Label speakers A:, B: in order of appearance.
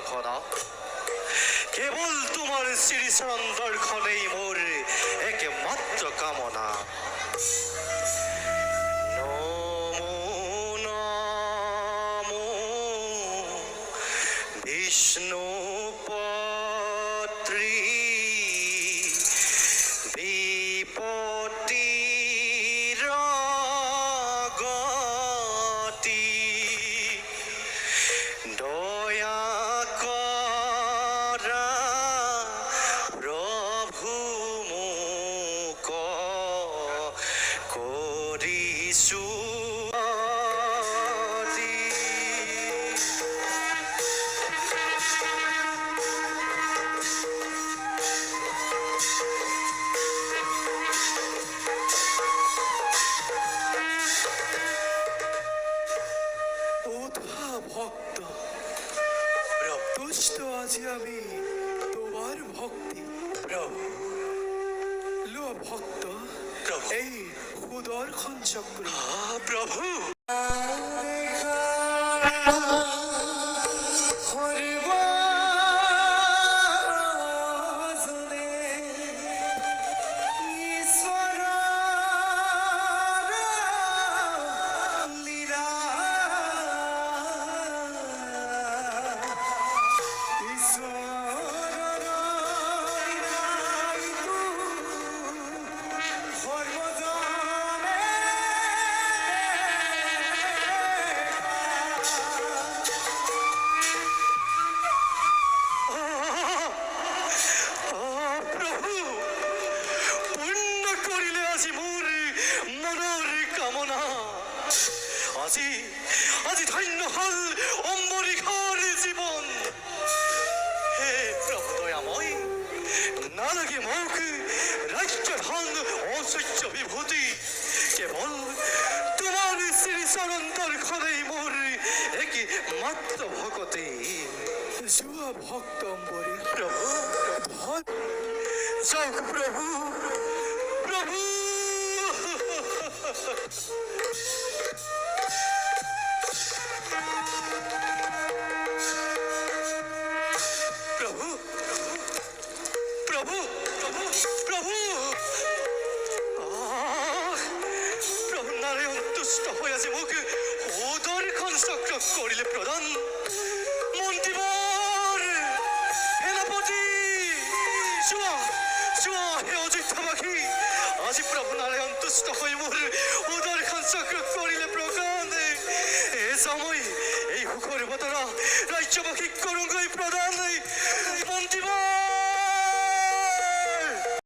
A: খোদা কেবল তোমার শ্রীচরণ দর্শনেই মোর একমাত্র কামনা নমো নমো বিষ্ণু পত্রী বিপত্তি গতি দয়া করা প্রভু মুক কৰিছো
B: ভক্ত তুষ্ট আছি আমি তোমার ভক্তি
A: প্রভু
B: লো ভক্ত
A: প্রভু
B: এই সুদর্শন চক্র
A: প্রভু আজি আজি ধন্য হল অম্বরিখার জীবন হে প্রভু দয়াময় নালাগে মুখ রাজ্য ধন ঐশ্বর্য বিভূতি কেবল তোমার শ্রীচরণ দর্শনেই মোর একই মাত্র ভগতি
B: যুৱা ভক্ত অম্বরী
A: প্রভু যাওক প্রভু প্রভু প্রভু প্রভু প্রভু প্রভু প্রভু নারায়ণ তুষ্ট হইয়াছে মুখ ওদর্শন চক্র করিলে প্রদান মন্ত্রীবর সেনাপতি চুয়া চুয়া হে অযোধ্যাবাসী আজি প্রভু নারায়ণ তুষ্ট হই মোর ওদর্শন চক্র করিলে প্রদান এ সময় এই হুকর বতরা রাজ্যবাসী করুঙ্গই প্রদান মন্ত্রীবর